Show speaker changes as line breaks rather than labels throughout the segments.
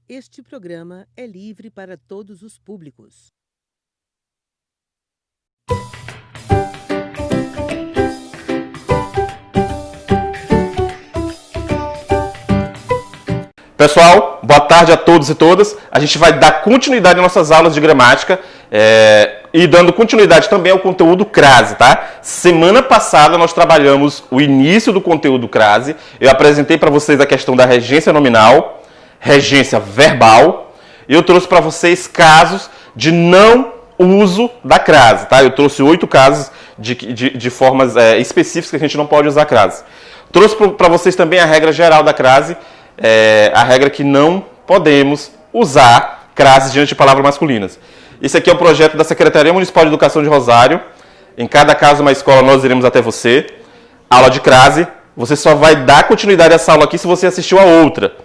Este programa é livre para todos os públicos.
Pessoal, boa tarde a todos e todas. A gente vai dar continuidade às nossas aulas de gramática e dando continuidade também ao conteúdo crase, tá? Semana passada nós trabalhamos o início do conteúdo crase. Eu apresentei para vocês a questão da regência nominal, regência verbal, e eu trouxe para vocês casos de não uso da crase, tá? Eu trouxe 8 casos de formas específicas que a gente não pode usar crase. Trouxe para vocês também a regra geral da crase, a regra que não podemos usar crase diante de palavras masculinas. Esse aqui é o projeto da Secretaria Municipal de Educação de Rosário. Em cada caso, uma escola, nós iremos até você. Aula de crase. Você só vai dar continuidade a essa aula aqui se você assistiu a outra.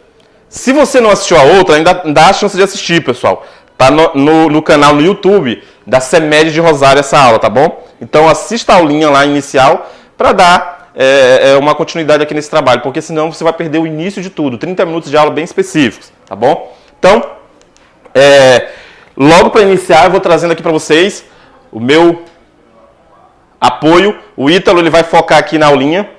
Se você não assistiu a outra, ainda dá a chance de assistir, pessoal. Tá no canal no YouTube da CEMED de Rosário essa aula, tá bom? Então assista a aulinha lá inicial para dar uma continuidade aqui nesse trabalho, porque senão você vai perder o início de tudo. 30 minutos de aula bem específicos, tá bom? Então, logo para iniciar, eu vou trazendo aqui para vocês o meu apoio. O Ítalo ele vai focar aqui na aulinha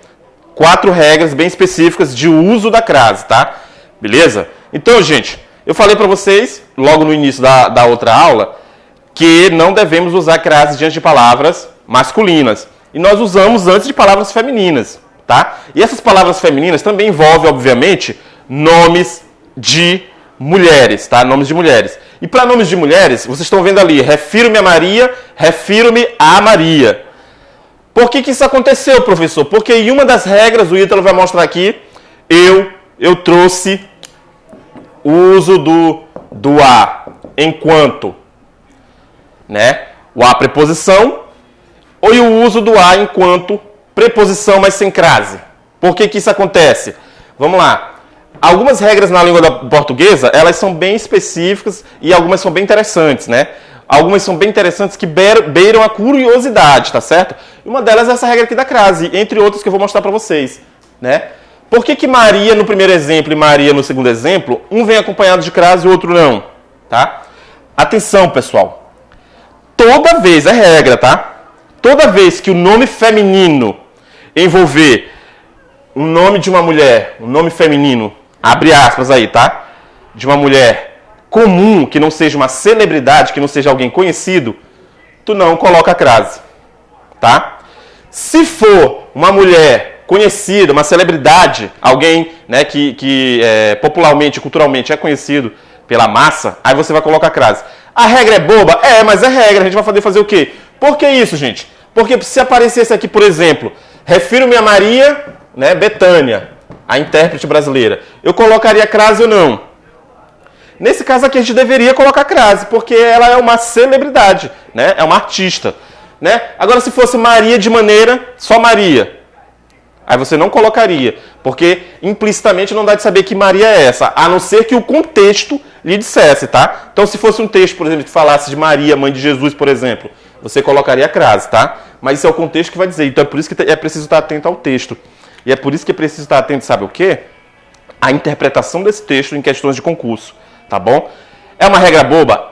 4 regras bem específicas de uso da crase, tá? Beleza? Então, gente, eu falei para vocês, logo no início da outra aula, que não devemos usar crase diante de palavras masculinas. E nós usamos antes de palavras femininas, tá? E essas palavras femininas também envolvem, obviamente, nomes de mulheres, tá? Nomes de mulheres. E para nomes de mulheres, vocês estão vendo ali, refiro-me a Maria, refiro-me a Maria. Por que isso aconteceu, professor? Porque em uma das regras, o Ítalo vai mostrar aqui, eu trouxe o uso do a enquanto, né? O a preposição ou o uso do a enquanto preposição, mas sem crase. Por que isso acontece? Vamos lá. Algumas regras na língua portuguesa, elas são bem específicas e algumas são bem interessantes, né? Algumas são bem interessantes que beiram a curiosidade, tá certo? E uma delas é essa regra aqui da crase, entre outras que eu vou mostrar para vocês, né? Por que Maria no primeiro exemplo e Maria no segundo exemplo, um vem acompanhado de crase e o outro não, tá? Atenção, pessoal. Toda vez, é regra, tá? Toda vez que o nome feminino envolver um nome de uma mulher, um nome feminino, abre aspas aí, tá? De uma mulher comum, que não seja uma celebridade, que não seja alguém conhecido, tu não coloca crase, tá? Se for uma mulher conhecida, uma celebridade, alguém, né, que popularmente, culturalmente é conhecido pela massa, aí você vai colocar crase. A regra é boba? Mas é regra. A gente vai fazer o quê? Por que isso, gente? Porque se aparecesse aqui, por exemplo, refiro-me a Maria, né, Bethânia, a intérprete brasileira, eu colocaria crase ou não? Nesse caso aqui a gente deveria colocar crase, porque ela é uma celebridade, né? É uma artista, né? Agora se fosse Maria de maneira só Maria, aí você não colocaria, porque implicitamente não dá de saber que Maria é essa, a não ser que o contexto lhe dissesse, tá? Então se fosse um texto, por exemplo, que falasse de Maria, mãe de Jesus, por exemplo, você colocaria crase, tá? Mas isso é o contexto que vai dizer, então é por isso que é preciso estar atento ao texto. E é por isso que é preciso estar atento, sabe o quê? A interpretação desse texto em questões de concurso, tá bom? É uma regra boba?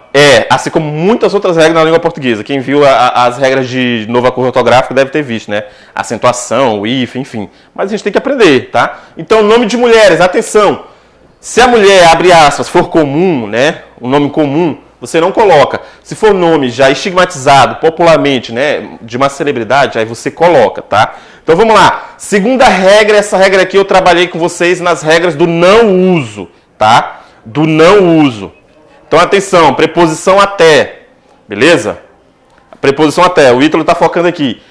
Assim como muitas outras regras na língua portuguesa. Quem viu as regras de nova cor ortográfica deve ter visto, né? Acentuação, o if, enfim. Mas a gente tem que aprender, tá? Então, nome de mulheres, atenção. Se a mulher, abre aspas, for comum, né? Um nome comum, você não coloca. Se for nome já estigmatizado popularmente, né? De uma celebridade, aí você coloca, tá? Então, vamos lá. Segunda regra, essa regra aqui eu trabalhei com vocês nas regras do não uso, tá? Do não uso. Então, atenção, preposição até, beleza? Preposição até, o Ítalo está focando aqui.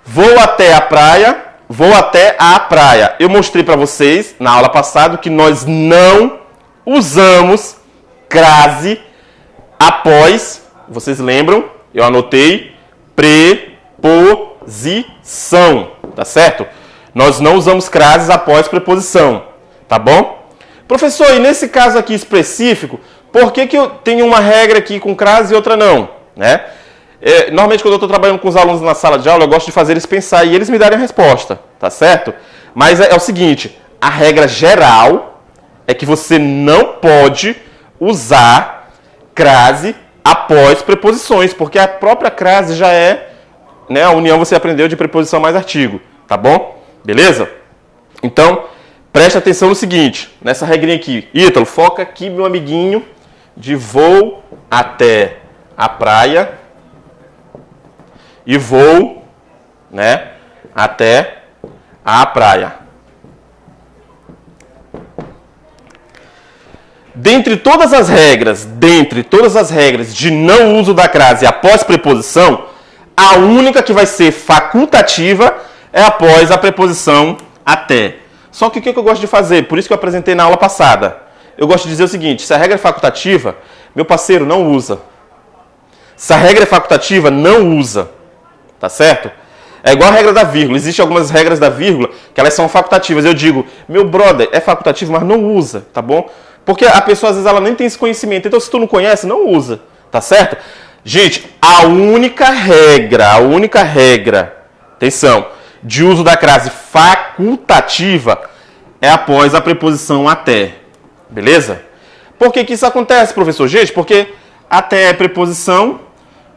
Vou até a praia, vou até a praia. Eu mostrei para vocês, na aula passada, que nós não usamos crase após, vocês lembram? Eu anotei, preposição, tá certo? Nós não usamos crases após preposição, tá bom? Professor, e nesse caso aqui específico, por que eu tenho uma regra aqui com crase e outra não, né? Normalmente quando eu estou trabalhando com os alunos na sala de aula, eu gosto de fazer eles pensar e eles me darem a resposta, tá certo? Mas é o seguinte, a regra geral é que você não pode usar crase após preposições, porque a própria crase já é, né, a união você aprendeu de preposição mais artigo, tá bom? Beleza? Então, preste atenção no seguinte, nessa regrinha aqui. Ítalo, foca aqui, meu amiguinho, de vou até a praia e vou, né, até a praia. Dentre todas as regras de não uso da crase após preposição, a única que vai ser facultativa é após a preposição até. Só que o que eu gosto de fazer? Por isso que eu apresentei na aula passada. Eu gosto de dizer o seguinte, se a regra é facultativa, meu parceiro, não usa. Se a regra é facultativa, não usa. Tá certo? É igual a regra da vírgula. Existem algumas regras da vírgula que elas são facultativas. Eu digo, meu brother, é facultativo, mas não usa, tá bom? Porque a pessoa, às vezes, ela nem tem esse conhecimento. Então, se tu não conhece, não usa. Tá certo? Gente, a única regra, atenção, de uso da crase facultativa é após a preposição até. Beleza? Por que que isso acontece, professor? Gente, porque até é preposição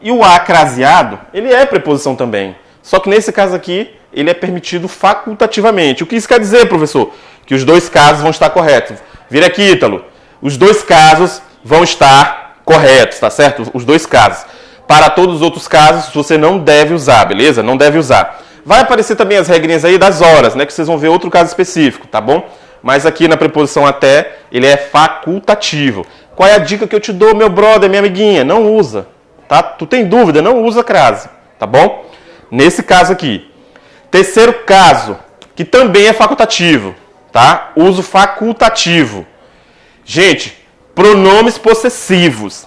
e o a craseado, ele é preposição também. Só que nesse caso aqui, ele é permitido facultativamente. O que isso quer dizer, professor? Que os dois casos vão estar corretos. Vira aqui, Ítalo. Os dois casos vão estar corretos, tá certo? Os dois casos. Para todos os outros casos, você não deve usar, beleza? Não deve usar. Vai aparecer também as regrinhas aí das horas, né? Que vocês vão ver outro caso específico, tá bom? Mas aqui na preposição até, ele é facultativo. Qual é a dica que eu te dou, meu brother, minha amiguinha? Não usa, tá? Tu tem dúvida? Não usa crase, tá bom? Nesse caso aqui. Terceiro caso, que também é facultativo, tá? Uso facultativo. Gente, pronomes possessivos.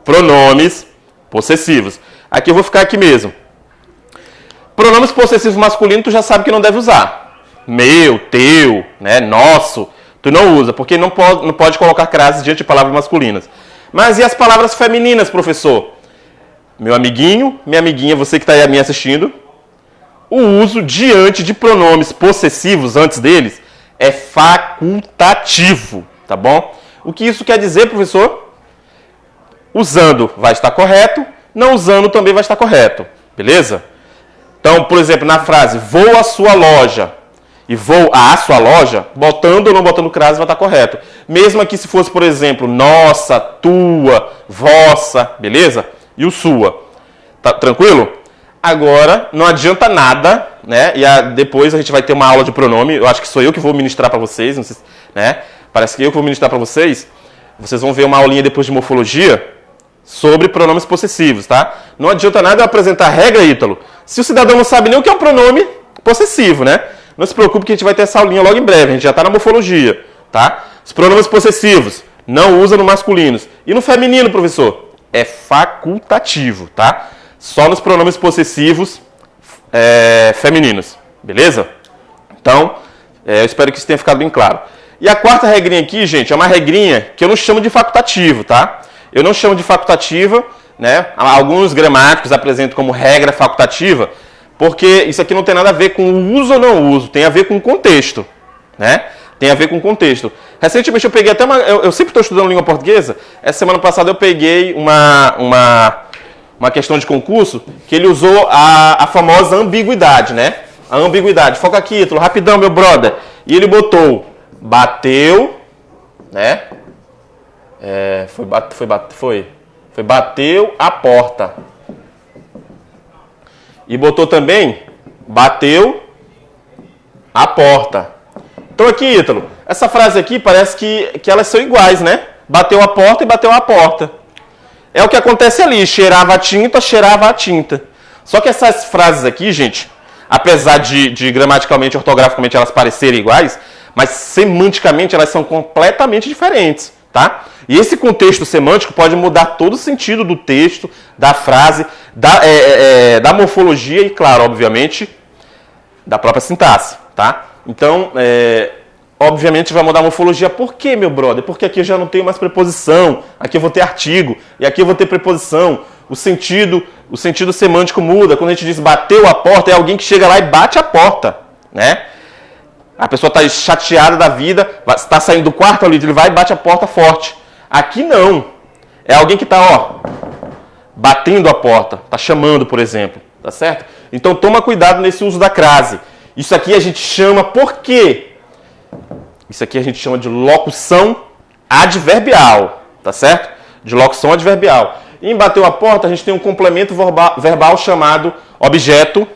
Pronomes possessivos. Aqui eu vou ficar aqui mesmo. Pronomes possessivos masculinos tu já sabe que não deve usar. Meu, teu, né, nosso. Tu não usa, porque não pode colocar crases diante de palavras masculinas. Mas e as palavras femininas, professor? Meu amiguinho, minha amiguinha, você que está aí me assistindo, o uso diante de pronomes possessivos antes deles é facultativo, tá bom? O que isso quer dizer, professor? Usando vai estar correto, não usando também vai estar correto, beleza? Então, por exemplo, na frase vou à sua loja e vou à sua loja, botando ou não botando crase vai estar correto. Mesmo aqui se fosse, por exemplo, nossa, tua, vossa, beleza? E o sua. Tá tranquilo? Agora, não adianta nada, né? E depois a gente vai ter uma aula de pronome. Eu acho que sou eu que vou ministrar para vocês, não sei, né? Parece que eu que vou ministrar para vocês. Vocês vão ver uma aulinha depois de morfologia sobre pronomes possessivos, tá? Não adianta nada eu apresentar a regra, Ítalo, se o cidadão não sabe nem o que é um pronome possessivo, né? Não se preocupe que a gente vai ter essa aulinha logo em breve. A gente já está na morfologia, tá? Os pronomes possessivos não usa no masculinos. E no feminino, professor? É facultativo, tá? Só nos pronomes possessivos femininos, beleza? Então, eu espero que isso tenha ficado bem claro. E a quarta regrinha aqui, gente, é uma regrinha que eu não chamo de facultativo, tá? Eu não chamo de facultativa, né? Alguns gramáticos apresentam como regra facultativa, porque isso aqui não tem nada a ver com o uso ou não uso, tem a ver com o contexto, né? Tem a ver com o contexto. Recentemente eu peguei até eu sempre estou estudando língua portuguesa. Essa semana passada eu peguei uma questão de concurso que ele usou a famosa ambiguidade, né? A ambiguidade. Foca aqui, Ítalo, rapidão, meu brother. E ele botou bateu, né? Foi bateu a porta. E botou também bateu a porta. Então aqui, Ítalo, essa frase aqui parece que elas são iguais, né? Bateu a porta e bateu a porta. É o que acontece ali, cheirava a tinta. Só que essas frases aqui, gente, apesar de gramaticalmente, ortograficamente elas parecerem iguais, mas semanticamente elas são completamente diferentes, tá? E esse contexto semântico pode mudar todo o sentido do texto, da frase, da morfologia e, claro, obviamente, da própria sintaxe, tá? Então, obviamente vai mudar a morfologia. Por quê, meu brother? Porque aqui eu já não tenho mais preposição, aqui eu vou ter artigo, e aqui eu vou ter preposição. O sentido semântico muda. Quando a gente diz bateu a porta, é alguém que chega lá e bate a porta, né? A pessoa está chateada da vida, está saindo do quarto ali, ele vai e bate a porta forte. Aqui não. É alguém que está, ó, batendo a porta, está chamando, por exemplo, tá certo? Então toma cuidado nesse uso da crase. Isso aqui a gente chama, por quê? Isso aqui a gente chama de locução adverbial, tá certo? De locução adverbial. E em bateu a porta, a gente tem um complemento verbal chamado objeto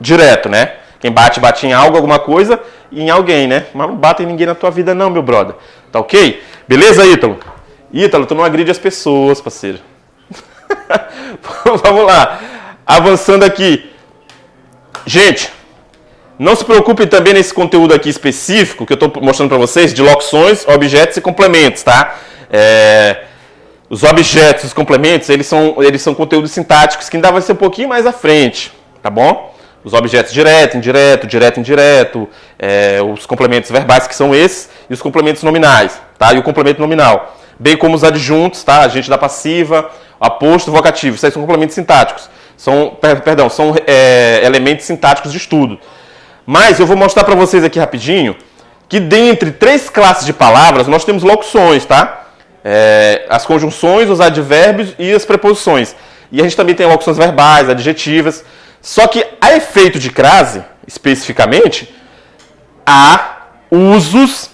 direto, né? Quem bate, bate em algo, alguma coisa, e em alguém, né? Mas não bate em ninguém na tua vida não, meu brother. Tá ok? Beleza, Ítalo? Ítalo, tu não agride as pessoas, parceiro. Vamos lá. Avançando aqui. Gente, não se preocupem também nesse conteúdo aqui específico que eu estou mostrando para vocês, de locuções, objetos e complementos, tá? Os objetos, os complementos, eles são conteúdos sintáticos que ainda vai ser um pouquinho mais à frente, tá bom? Os objetos direto, indireto, direto, indireto, os complementos verbais, que são esses, e os complementos nominais, tá? E o complemento nominal. Bem como os adjuntos, tá? Agente da passiva, aposto, vocativo. Isso aí são complementos sintáticos. São elementos sintáticos de estudo. Mas eu vou mostrar para vocês aqui rapidinho que dentre 3 classes de palavras nós temos locuções, tá? As conjunções, os advérbios e as preposições. E a gente também tem locuções verbais, adjetivas. Só que a efeito de crase, especificamente, há usos,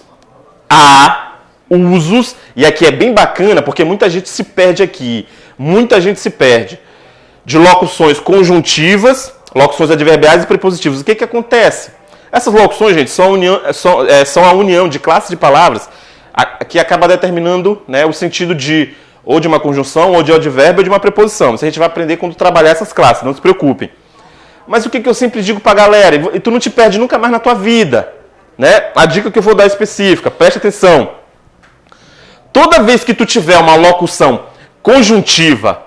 e aqui é bem bacana porque muita gente se perde aqui. Muita gente se perde de locuções conjuntivas, locuções adverbiais e prepositivas. O que acontece? Essas locuções, gente, são a união de classes de palavras que acaba determinando, né, o sentido ou de uma conjunção, ou de advérbio, ou de uma preposição. Isso a gente vai aprender quando trabalhar essas classes, não se preocupem. Mas o que eu sempre digo pra galera, e tu não te perde nunca mais na tua vida, né? A dica que eu vou dar é específica, preste atenção. Toda vez que tu tiver uma locução conjuntiva,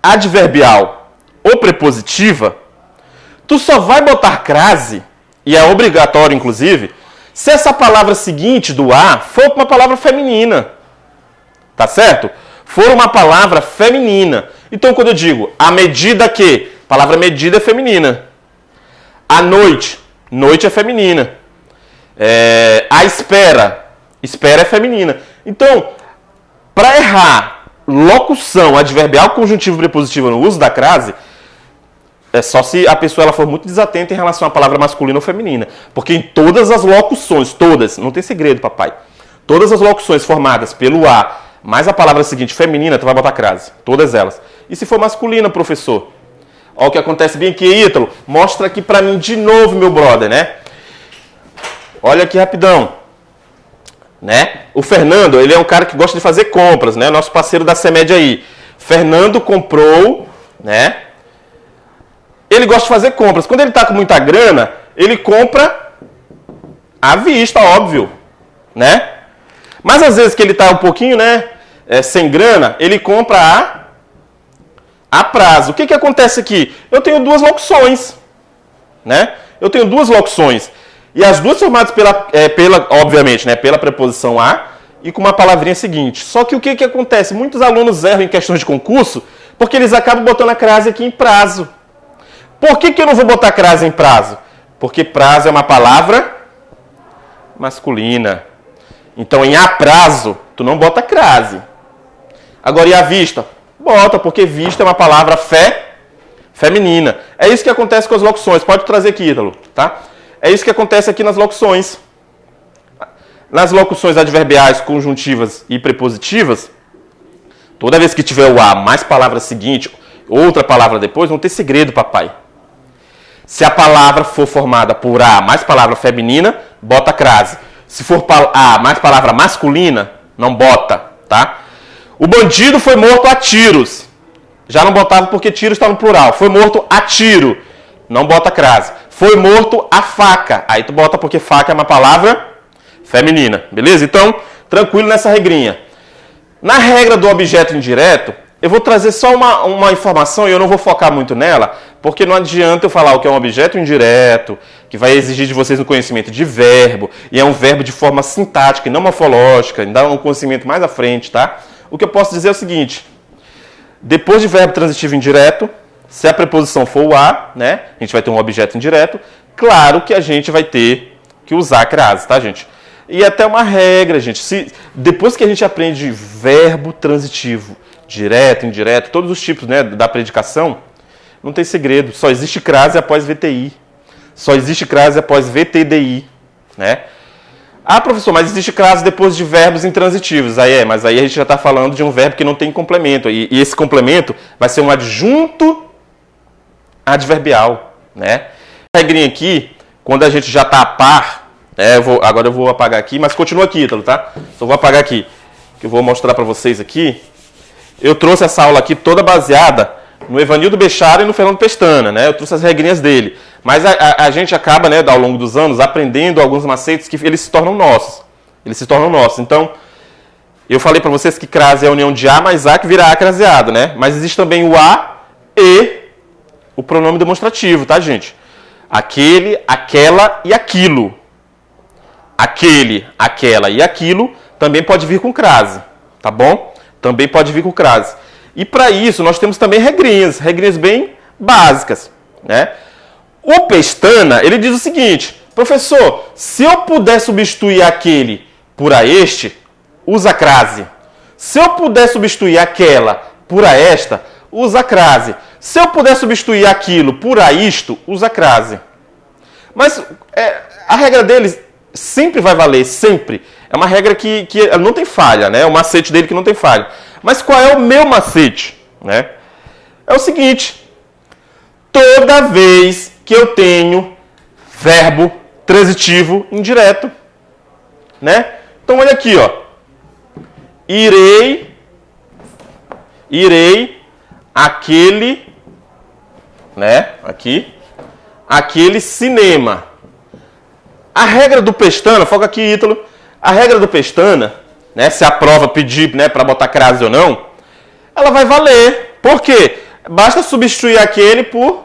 adverbial ou prepositiva, tu só vai botar crase, e é obrigatório inclusive, se essa palavra seguinte do a for uma palavra feminina. Tá certo? For uma palavra feminina. Então quando eu digo a medida que, a palavra medida é feminina. A noite, noite é feminina. A espera, espera é feminina. Então, para errar locução adverbial, conjuntivo e prepositiva no uso da crase, é só se a pessoa ela for muito desatenta em relação à palavra masculina ou feminina. Porque em todas as locuções, todas, não tem segredo, papai. Todas as locuções formadas pelo a, mais a palavra seguinte, feminina, tu vai botar crase. Todas elas. E se for masculina, professor? Olha o que acontece bem aqui, Ítalo. Mostra aqui pra mim de novo, meu brother, né? Olha aqui rapidão. Né? O Fernando, ele é um cara que gosta de fazer compras, né? Nosso parceiro da CEMED aí. Fernando comprou, né? Ele gosta de fazer compras. Quando ele está com muita grana, ele compra à vista, óbvio, né? Mas às vezes que ele está um pouquinho, né, sem grana, ele compra a prazo. O que acontece aqui? Eu tenho 2 locuções, né? Eu tenho 2 locuções. E as duas formadas obviamente, né, pela preposição a e com uma palavrinha seguinte. Só que o que acontece? Muitos alunos erram em questões de concurso porque eles acabam botando a crase aqui em prazo. Por que eu não vou botar crase em prazo? Porque prazo é uma palavra masculina. Então, em a prazo, tu não bota crase. Agora, e a vista? Bota, porque vista é uma palavra feminina. É isso que acontece com as locuções. Pode trazer aqui, Ítalo, tá? É isso que acontece aqui nas locuções. Nas locuções adverbiais, conjuntivas e prepositivas, toda vez que tiver o a mais palavra seguinte, outra palavra depois, não tem segredo, papai. Se a palavra for formada por a mais palavra feminina, bota crase. Se for a mais palavra masculina, não bota, tá? O bandido foi morto a tiros. Já não botava porque tiro está no plural. Foi morto a tiro. Não bota crase. Foi morto a faca. Aí tu bota porque faca é uma palavra feminina. Beleza? Então, tranquilo nessa regrinha. Na regra do objeto indireto, eu vou trazer só uma informação e eu não vou focar muito nela, porque não adianta eu falar o que é um objeto indireto, que vai exigir de vocês um conhecimento de verbo, e é um verbo de forma sintática e não morfológica, ainda um conhecimento mais à frente, tá? O que eu posso dizer é o seguinte: depois de verbo transitivo indireto, se a preposição for o a, né, a gente vai ter um objeto indireto, claro que a gente vai ter que usar a crase, tá, gente? E até uma regra, gente. Depois que a gente aprende verbo transitivo, direto, indireto, todos os tipos, né, da predicação, não tem segredo. Só existe crase após VTI. Só existe crase após VTDI, né? Ah, professor, mas existe crase depois de verbos intransitivos. Mas aí a gente já está falando de um verbo que não tem complemento. E esse complemento vai ser um adjunto adverbial, né? A regrinha aqui, quando a gente já está a par, agora eu vou apagar aqui, mas continua aqui, Ítalo, tá? Só vou apagar aqui, que eu vou mostrar para vocês aqui. Eu trouxe essa aula aqui toda baseada no Evanildo Bechara e no Fernando Pestana, né? Eu trouxe as regrinhas dele. Mas a gente acaba, né, ao longo dos anos, aprendendo alguns macetes que eles se tornam nossos. Eles se tornam nossos. Então, eu falei para vocês que crase é a união de A mais A que vira A craseado, né? Mas existe também o A e o pronome demonstrativo, tá, gente? Aquele, aquela e aquilo. Aquele, aquela e aquilo também pode vir com crase, tá bom? Também pode vir com crase. E para isso nós temos também regrinhas bem básicas, né? O Pestana, ele diz o seguinte: professor, se eu puder substituir aquele por a este, usa crase. Se eu puder substituir aquela por a esta, usa crase. Se eu puder substituir aquilo por a isto, usa crase. Mas a regra deles sempre vai valer, sempre. É uma regra que não tem falha, né? É o macete dele que não tem falha. Mas qual é o meu macete, né? É o seguinte: toda vez que eu tenho verbo transitivo indireto, né? Então olha aqui, ó. Irei aquele, né? Aquele cinema. A regra do Pestana, foca aqui, Ítalo. A regra do Pestana, né, se a prova pedir, né, para botar crase ou não, ela vai valer. Por quê? Basta substituir aquele por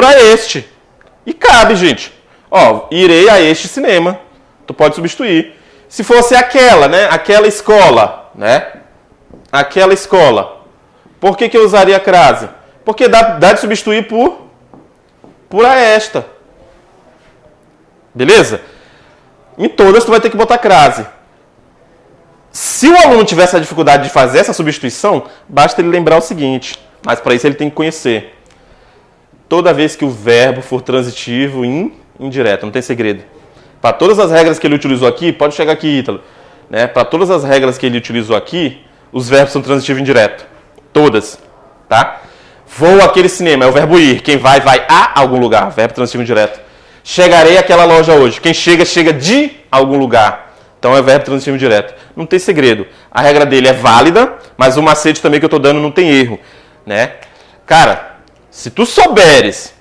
a este. E cabe, gente. Ó, irei a este cinema. Tu pode substituir. Se fosse aquela, né, aquela escola, né? Aquela escola. Por que eu usaria crase? Porque dá de substituir por a esta. Beleza? Em todas tu vai ter que botar crase. Se o aluno tiver essa dificuldade de fazer essa substituição, basta ele lembrar o seguinte, mas para isso ele tem que conhecer. Toda vez que o verbo for transitivo indireto, não tem segredo. Para todas as regras que ele utilizou aqui, pode chegar aqui, Ítalo, né? Para todas as regras que ele utilizou aqui, os verbos são transitivos indireto. Todas, tá? Vou àquele cinema, é o verbo ir. Quem vai a algum lugar, verbo transitivo indireto. Chegarei àquela loja hoje. Quem chega de algum lugar. Então é verbo transitivo direto. Não tem segredo. A regra dele é válida, mas o macete também que eu estou dando não tem erro, né? Cara, se tu souberes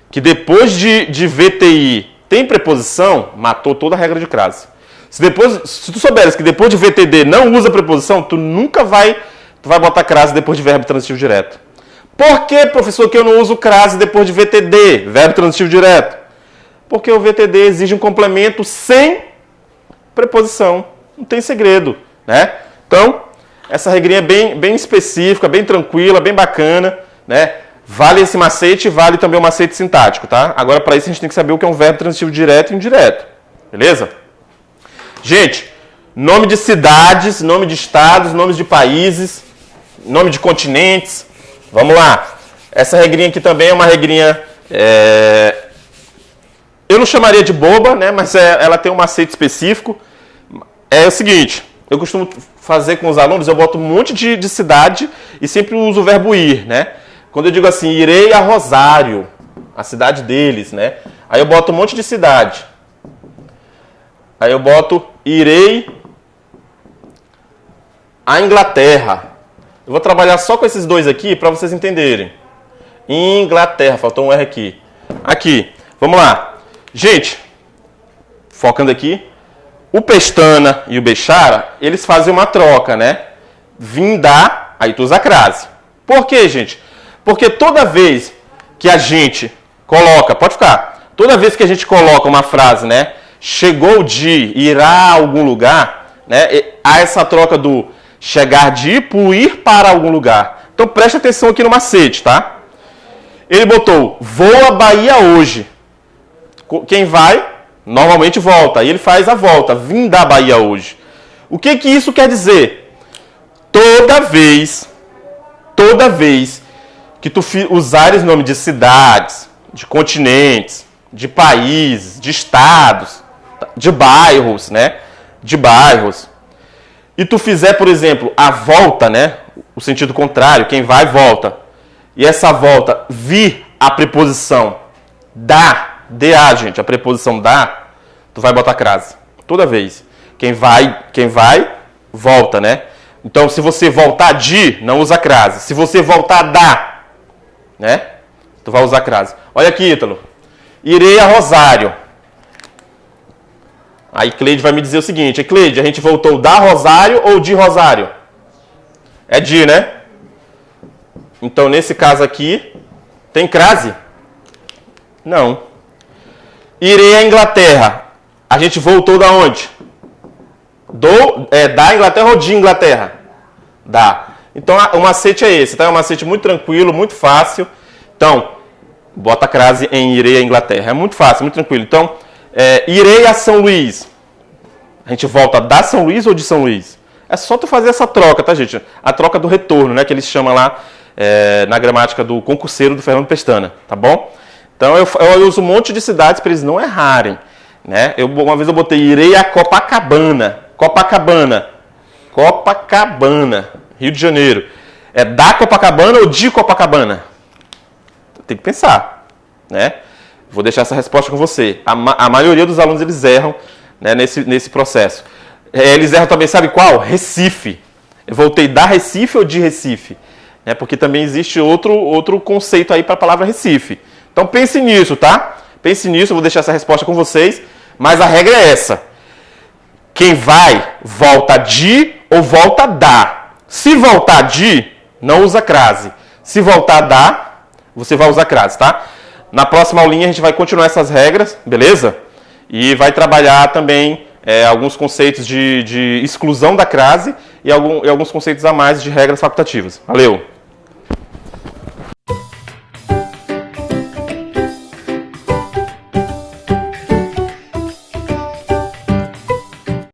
que depois de VTI tem preposição, matou toda a regra de crase. Se tu souberes que depois de VTD não usa preposição, tu vai botar crase depois de verbo transitivo direto. Por que, professor, que eu não uso crase depois de VTD, verbo transitivo direto? Porque o VTD exige um complemento sem preposição. Não tem segredo, né? Então, essa regrinha é bem específica, bem tranquila, bem bacana, né? Vale esse macete e vale também o macete sintático, tá? Agora, para isso, a gente tem que saber o que é um verbo transitivo direto e indireto. Beleza? Gente, nome de cidades, nome de estados, nomes de países, nome de continentes. Vamos lá. Essa regrinha aqui também é uma regrinha... Eu não chamaria de boba, né? Mas ela tem um macete específico. É o seguinte, eu costumo fazer com os alunos, eu boto um monte de cidade e sempre uso o verbo ir, né? Quando eu digo assim, irei a Rosário, a cidade deles, né? Aí eu boto um monte de cidade. Aí eu boto irei à Inglaterra. Eu vou trabalhar só com esses dois aqui para vocês entenderem. Inglaterra, faltou um R aqui. Aqui, vamos lá. Gente, focando aqui, o Pestana e o Bechara, eles fazem uma troca, né? Vim dar, aí tu usa a crase. Por quê, gente? Porque toda vez que a gente coloca, pode ficar, toda vez que a gente coloca uma frase, né? Chegou de, irá a algum lugar, né? Há essa troca do chegar de por ir para algum lugar. Então preste atenção aqui no macete, tá? Ele botou, vou à Bahia hoje. Quem vai Normalmente volta. Aí ele faz a volta. Vim da Bahia hoje. O que isso quer dizer? Toda vez que tu usares nome de cidades, de continentes, de países, de estados, de bairros, né? De bairros. E tu fizer, por exemplo, a volta, né? O sentido contrário, quem vai, volta. E essa volta vir a preposição da, gente, a preposição da, tu vai botar crase. Toda vez. Quem vai, volta, né? Então, se você voltar de, não usa crase. Se você voltar da, né? Tu vai usar crase. Olha aqui, Ítalo. Irei a Rosário. Aí Cleide vai me dizer o seguinte: Cleide, a gente voltou da Rosário ou de Rosário? É de, né? Então, nesse caso aqui, tem crase? Não. Irei à Inglaterra. A gente voltou da onde? Da Inglaterra ou de Inglaterra? Da. Então, o macete é esse, tá? É um macete muito tranquilo, muito fácil. Então, bota crase em irei à Inglaterra. É muito fácil, muito tranquilo. Então, irei a São Luís. A gente volta da São Luís ou de São Luís? É só tu fazer essa troca, tá, gente? A troca do retorno, né? Que eles chamam lá na gramática do concurseiro do Fernando Pestana, tá bom? Então, eu uso um monte de cidades para eles não errarem, né? Uma vez eu botei irei a Copacabana. Copacabana, Rio de Janeiro. É da Copacabana ou de Copacabana? Tem que pensar, né? Vou deixar essa resposta com você. A maioria dos alunos, eles erram, né, nesse processo. Eles erram também, sabe qual? Recife. Eu voltei da Recife ou de Recife? Né, porque também existe outro conceito aí para a palavra Recife. Então pense nisso, tá? Pense nisso, eu vou deixar essa resposta com vocês. Mas a regra é essa. Quem vai, volta de ou volta da. Se voltar de, não usa crase. Se voltar da, você vai usar crase, tá? Na próxima aulinha a gente vai continuar essas regras, beleza? E vai trabalhar também alguns conceitos de exclusão da crase e alguns conceitos a mais de regras facultativas. Valeu!